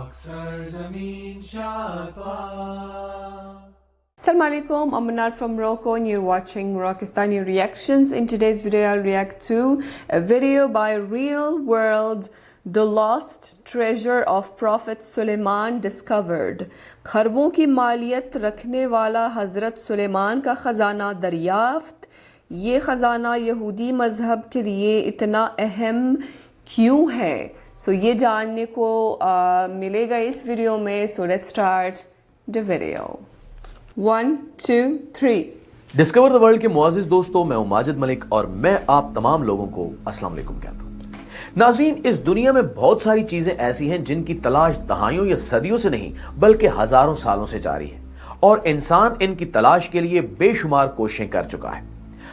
Assalamu alaikum, I'm Manar from Morocco and you're watching Moroccastani Reactions. In today's video I'll react to a video by Real World, The Lost Treasure of Prophet Suleiman Discovered. खरबों की मालियत रखने वाला हज़रत सुलेमान का ख़ज़ाना दरियाफ्त. ये ख़ज़ाना यहूदी मज़हब के लिए इतना अहम क्यों है? सो ये जानने को मिलेगा इस वीडियो में. So let's start the video. 1 2 3. Discover the world के मुआज़िज़ दोस्तों, मैं हूं माजिद मलिक और मैं आप तमाम लोगों को अस्सलाम वालेकुम कहता हूं. नाज़रीन, इस दुनिया में बहुत सारी चीजें ऐसी हैं जिनकी तलाश दहाइयों या सदियों से नहीं बल्कि हजारों सालों से जारी है और इंसान इनकी तलाश के लिए बेशुमार कोशिशें कर चुका है.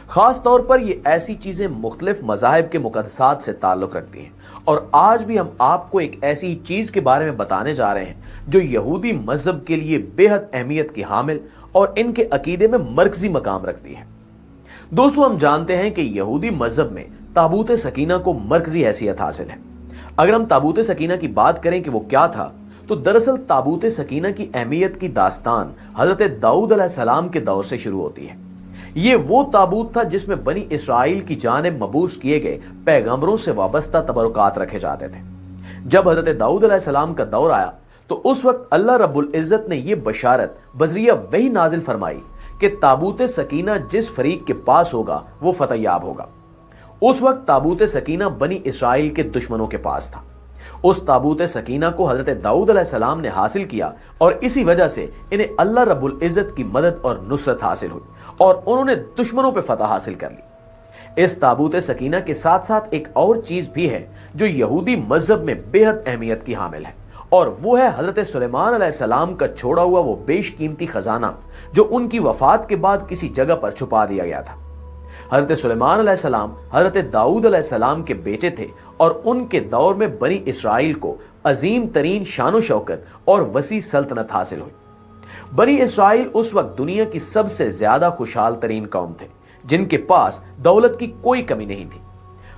खास तौर पर ये ऐसी चीजें मुख्तलिफ मज़ाहिब के मुक़द्दसात से ताल्लुक़ रखती हैं और आज भी हम आपको एक ऐसी चीज के बारे में बताने जा रहे हैं जो यहूदी मजहब के लिए बेहद अहमियत की हामिल और इनके अकीदे में मरकजी मकाम रखती है. दोस्तों, हम जानते हैं कि यहूदी मजहब में ताबूत सकीना को मरकजी हैसियत हासिल है. अगर हम ताबूत सकीना की बात करें कि वो क्या था, तो दरअसल ताबूत सकीना की अहमियत की दास्तान हजरत दाऊद अलैहिस्सलाम के दौर से शुरू होती है. ये वो ताबूत था जिसमें बनी इसराइल की जानिब मबूस किए गए पैगंबरों से वाबस्ता तबरुकात रखे जाते थे. जब हजरत दाऊद अलैहिस्सलाम का दौर आया तो उस वक्त अल्लाह रब्बुल इज्जत ने यह बशारत बजरिया वही नाजिल फरमाई कि ताबूत सकीना जिस फरीक के पास होगा वो फतहयाब होगा. उस वक्त ताबूत सकीना बनी इसराइल के दुश्मनों के पास था. उस ताबूत सकीना को हजरत दाऊद अलैहिस्सलाम ने हासिल किया और इसी वजह से इन्हें अल्लाह रब्बुल इज्जत की मदद और नुसरत हासिल हुई और उन्होंने दुश्मनों पर फतह हासिल कर ली. इस ताबूत सकीना के साथ साथ एक और चीज भी है जो यहूदी मजहब में बेहद अहमियत की हामिल है और वो है हजरत सुलेमान अलैहिस्सलाम का छोड़ा हुआ वो बेशकीमती खजाना जो उनकी वफात के बाद किसी जगह पर छुपा दिया गया था. हजरत सुलेमान अलैहिस्सलाम हजरत दाऊद अलैहिस्सलाम के बेटे थे और उनके दौर में बनी इसराइल को अजीम तरीन शान शौकत और वसी सल्तनत हासिल हुई. बनी इसराइल उस वक्त दुनिया की सबसे ज्यादा खुशहाल तरीन कौम थे जिनके पास दौलत की कोई कमी नहीं थी.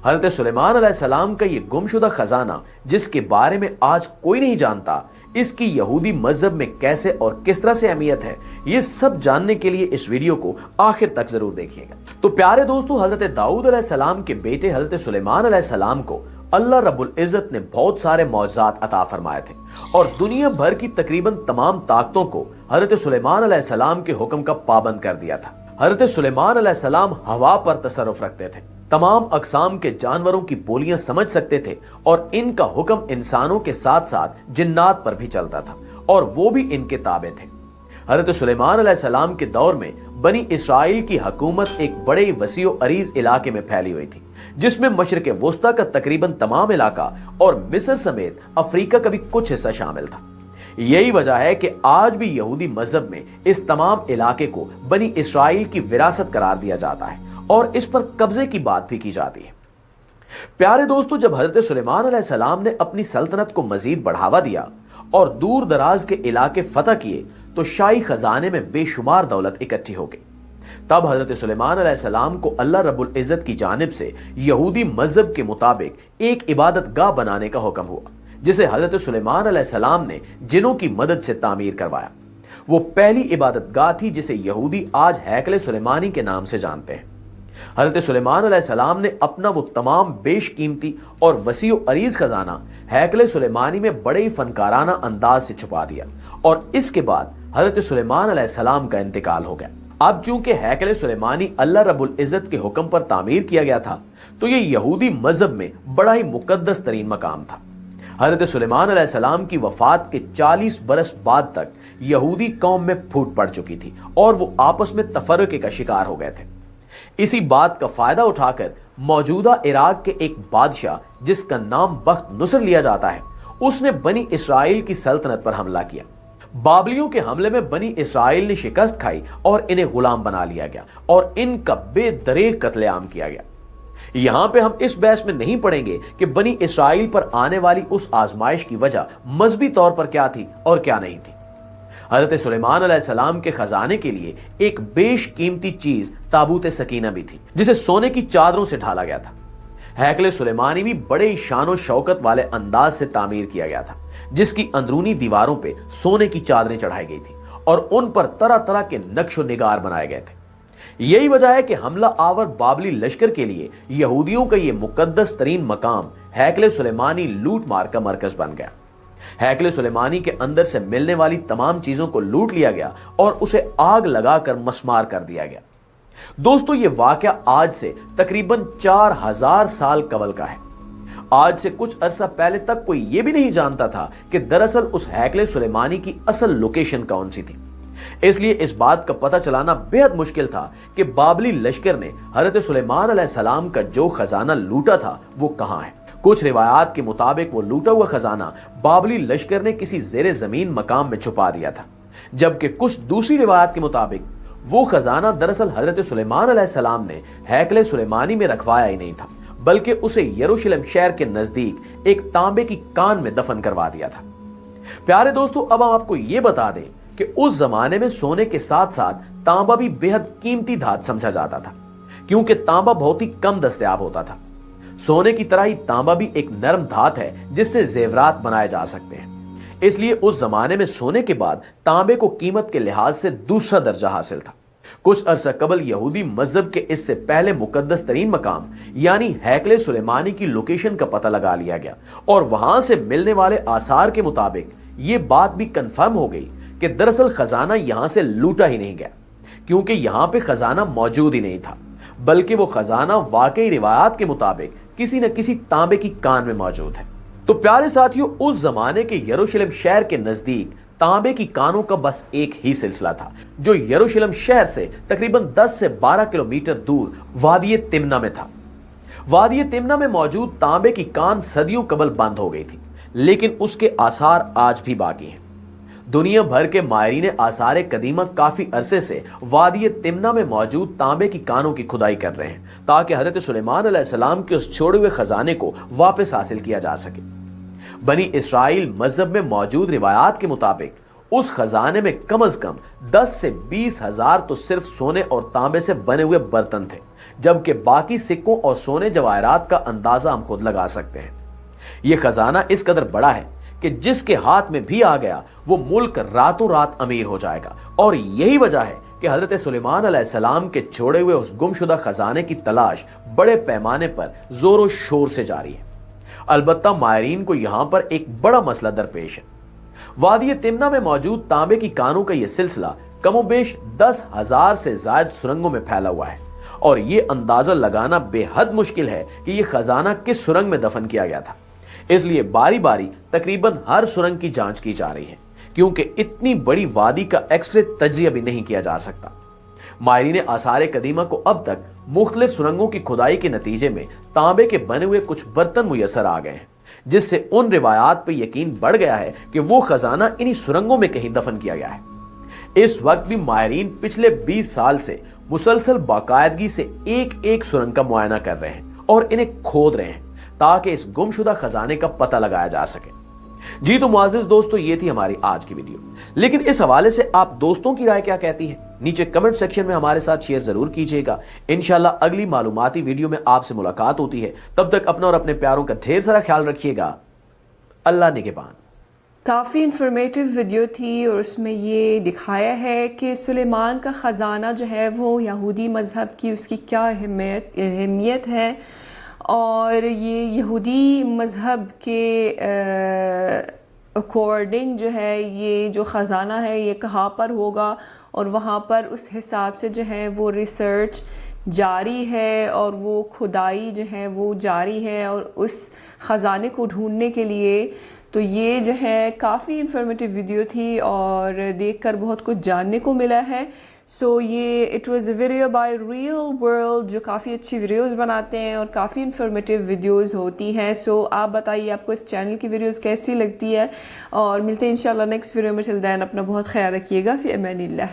हजरत सुलेमान अलैहिस्सलाम का ये गुमशुदा खजाना जिसके बारे में आज कोई नहीं जानता, इसकी यहूदी मजहब में कैसे और किस तरह से अहमियत है, ये सब जानने के लिए इस वीडियो को आखिर तक जरूर देखिएगा. तो प्यारे दोस्तों, हजरत दाऊद अलैहिस्सलाम के बेटे हजरत सुलेमान अलैहिस्सलाम को अल्लाह रब्बुल इज्जत ने बहुत सारे मौजज़ात अता फरमाए थे और दुनिया भर की तकरीबन तमाम ताकतों को हजरत सुलेमान अलैहिस्सलाम के हुक्म का पाबंद कर दिया था. हजरत सुलेमान अलैहिस्सलाम हवा पर तसर्रुफ रखते थे, तमाम अकसाम के जानवरों की बोलियां समझ सकते थे और इनका हुक्म इंसानों के साथ साथ जिन्नात पर भी चलता था और वो भी इनके ताबे थे. हजरत सुलेमान अलैहिस्सलाम के दौर में बनी इसराइल की हुकूमत एक बड़े वसीओ अरीज इलाके में फैली हुई थी जिसमें मशरिक वस्ता का तकरीबन तमाम इलाका और मिस्र समेत अफ्रीका का भी कुछ हिस्सा शामिल था. यही वजह है कि आज भी यहूदी मजहब में इस तमाम इलाके को बनी इसराइल की विरासत करार दिया जाता है और इस पर कब्जे की बात भी की जाती है. प्यारे दोस्तों, जब हजरत सुलेमान अलैहिस्सलाम ने अपनी सल्तनत को मजीद बढ़ावा दिया और दूर दराज के इलाके फतह किए तो शाही खजाने में बेशुमार दौलत इकट्ठी हो गई. तब हजरत सुलेमान अलैहिस्सलाम को अल्लाह रब्बुल इज्जत की जानिब से यहूदी मजहब के मुताबिक एक इबादत गाह बनाने का हुक्म हुआ जिसे हजरत सुलेमान अलैहिस्सलाम ने जिनों की मदद से तामीर करवाया. वो पहली इबादत गाह थी जिसे यहूदी आज हैकल सुलेमानी के नाम से जानते हैं. हजरत सुलेमान अलैहिस्सलाम ने अपना वो तमाम बेशकीमती और वसीओ अरीज खजाना हैकल सुलेमानी में बड़े ही फनकाराना अंदाज से छुपा दिया और इसके बाद हजरत सुलेमान अलैहिस्सलाम का इंतकाल हो गया. अब चूंकि हैकल सुलेमानी अल्लाह रब्बुल इज्जत के हुक्म पर तामीर किया गया था तो ये यहूदी मजहब में बड़ा ही मुकद्दस तरीन मकाम था. हजरत सुलेमान अलैहिस्सलाम की वफात के 40 बरस बाद तक यहूदी कौम में फूट पड़ चुकी थी और वो आपस में तफर्रुक़े का शिकार हो गए थे. इसी बात का फायदा उठाकर मौजूदा इराक के एक बादशाह जिसका नाम बख्त नुसर लिया जाता है, उसने बनी इसराइल की सल्तनत पर हमला किया. बाबलियों के हमले में बनी इसराइल ने शिकस्त खाई और इन्हें गुलाम बना लिया गया और इनका बेदरेग कत्लेआम किया गया. यहां पे हम इस बहस में नहीं पड़ेंगे कि बनी इसराइल पर आने वाली उस आजमाइश की वजह मजहबी तौर पर क्या थी और क्या नहीं थी. हजरत सुलेमान अलैहिस्सलाम के खजाने के लिए एक बेशकीमती चीज ताबूत सकीना भी थी जिसे सोने की चादरों से ढाला गया था. हैकले सुलेमानी भी बड़े ही शान शौकत वाले अंदाज से तामीर किया गया था, जिसकी अंदरूनी दीवारों पे सोने की चादरें चढ़ाई गई थी और उन पर तरह तरह के नक्शो निगार बनाए गए थे। यही वजह है कि हमला आवर बाबली लश्कर के लिए यहूदियों का यह मुकद्दस तरीन मकाम हैकले सुलेमानी लूट मार का मरकज बन गया। हैकले सुलेमानी के अंदर से मिलने वाली तमाम चीजों को लूट लिया गया और उसे आग लगाकर मस्मार कर दिया गया। दोस्तों, यह वाकया आज से तकरीबन 4000 साल कबल का है। आज से कुछ अरसा पहले तक कोई यह भी नहीं जानता था कि दरअसल उस हैकले सुलेमानी की असल लोकेशन कौन सी थी। इसलिए इस बात का पता चलाना बेहद मुश्किल था कि बाबली लश्कर ने हजरत सुलेमान अलैहिस्सलाम का जो खजाना लूटा था वो कहां है। कुछ रिवायात के मुताबिक वो लूटा हुआ खजाना बाबली लश्कर ने किसी ज़ेरे जमीन मकाम में छुपा दिया था, जबकि कुछ दूसरी रिवायात के मुताबिक वो खजाना दरअसल हजरत सुलेमान अलैहिस्सलाम ने हैकले सुलेमानी में रखवाया ही नहीं था, बल्कि उसे यरूशलेम शहर के नजदीक एक तांबे की कान में दफन करवा दिया था। प्यारे दोस्तों, अब हम आपको ये बता दें कि उस जमाने में सोने के साथ साथ तांबा भी बेहद कीमती धात समझा जाता था, क्योंकि तांबा बहुत ही कम दस्तयाब होता था। सोने की तरह ही तांबा भी एक नरम धात है जिससे जेवरात बनाए जा सकते हैं। इसलिए उस जमाने में सोने के बाद तांबे को कीमत के लिहाज से दूसरा दर्जा हासिल था। कुछ अरसा कबल यहूदी मजहब के इससे पहले मुकद्दस तरीन मकाम यानी हैकले सुलेमानी की लोकेशन का पता लगा लिया गया और वहां से मिलने वाले आसार के मुताबिक ये बात भी कंफर्म हो गई कि दरअसल खजाना यहां से लूटा ही नहीं गया, क्योंकि यहां पे खजाना मौजूद ही नहीं था, बल्कि वो खजाना वाकई रिवायात के मुताबिक किसी न किसी तांबे की कान में मौजूद है। तो प्यारे साथियों, उस जमाने के यरूशलेम शहर के नजदीक तांबे की कानों का बस एक ही सिलसिला था, जो यरूशलेम शहर से तकरीबन 10 से 12 किलोमीटर दूर वादी तिम्ना में था। वादी तिम्ना में मौजूद तांबे की कान सदियों कबल बंद हो गई थी, लेकिन उसके आसार आज भी बाकी हैं। दुनिया भर के माहिरीन आसार कदीमा काफी अरसे से वादी तिम्ना में मौजूद तांबे की कानों की खुदाई कर रहे हैं, ताकि हजरत सुलेमान अलैहिस्सलाम के उस छोड़े हुए खजाने को वापस हासिल किया जा सके। बनी इसराइल मजहब में मौजूद रिवायात के मुताबिक उस खजाने में कम अज कम 10 से 20 हजार तो सिर्फ सोने और तांबे से बने हुए बर्तन थे, जबकि बाकी सिक्कों और सोने जवाहरात का अंदाजा हम खुद लगा सकते हैं। यह खजाना इस कदर बड़ा है कि जिसके हाथ में भी आ गया वो मुल्क रातों रात अमीर हो जाएगा, और यही वजह है कि हजरत सुलेमान अलैहिस्सलाम के छोड़े हुए उस गुमशुदा खजाने की तलाश बड़े पैमाने पर जोरों शोर से जारी है। अलबत्ता माहिरीन को यहां पर एक बड़ा मसला दरपेश है। वादी तिम्ना में मौजूद तांबे की कानों का यह सिलसिला कमोबेश 10,000 से ज्यादा सुरंगों में फैला हुआ है, और यह अंदाजा लगाना बेहद मुश्किल है कि यह खजाना किस सुरंग में दफन किया गया था। इसलिए बारी बारी तकरीबन हर सुरंग की जांच की जा रही है, क्योंकि इतनी बड़ी वादी का एक्सरे तज्जिया भी नहीं किया जा सकता। माहिरीन आसार कदीमा को अब तक मुख्तलिफ सुरंगों की खुदाई के नतीजे में तांबे के बने हुए कुछ बर्तन मुयसर आ गए हैं, जिससे उन रिवायात पर यकीन बढ़ गया है कि वो खजाना इन्हीं सुरंगों में कहीं दफन किया गया है। इस वक्त भी माहिरीन पिछले 20 साल से मुसलसल बाकायदगी से एक एक सुरंग का मुआयना कर रहे हैं और इन्हें खोद रहे हैं, ताकि इस गुमशुदा खजाने का पता लगाया जा सके। जी तो मुआज़िज़ दोस्तों, ये थी हमारी आज की वीडियो, लेकिन इस हवाले से आप दोस्तों की राय क्या कहती है, नीचे कमेंट सेक्शन में हमारे साथ शेयर जरूर कीजिएगा। इंशाल्लाह अगली मालूमाती वीडियो में आपसे मुलाकात होती है। तब तक अपना और अपने प्यारों का ढेर सारा ख्याल रखिएगा। अल्लाह निगहबान। काफ़ी इंफॉर्मेटिव वीडियो थी और उसमें ये दिखाया है कि सुलेमान का ख़जाना जो है वो यहूदी मज़हब की उसकी क्या अहमियत है, और ये यहूदी मज़हब के अकॉर्डिंग जो है ये जो ख़जाना है ये कहाँ पर होगा, और वहाँ पर उस हिसाब से जो है वो रिसर्च जारी है और वो खुदाई जो है वो जारी है, और उस ख़जाने को ढूंढने के लिए तो ये जो है काफ़ी इंफॉर्मेटिव वीडियो थी और देखकर बहुत कुछ जानने को मिला है। सो ये it was a video by real world, जो काफ़ी अच्छी वीडियोस बनाते हैं और काफ़ी इंफॉर्मेटिव वीडियोस होती हैं। सो आप बताइए आपको इस चैनल की वीडियोस कैसी लगती है, और मिलते हैं इंशाल्लाह नेक्स्ट वीडियो में। टिल देन अपना बहुत ख्याल रखिएगा। फी अमानिल्लाह।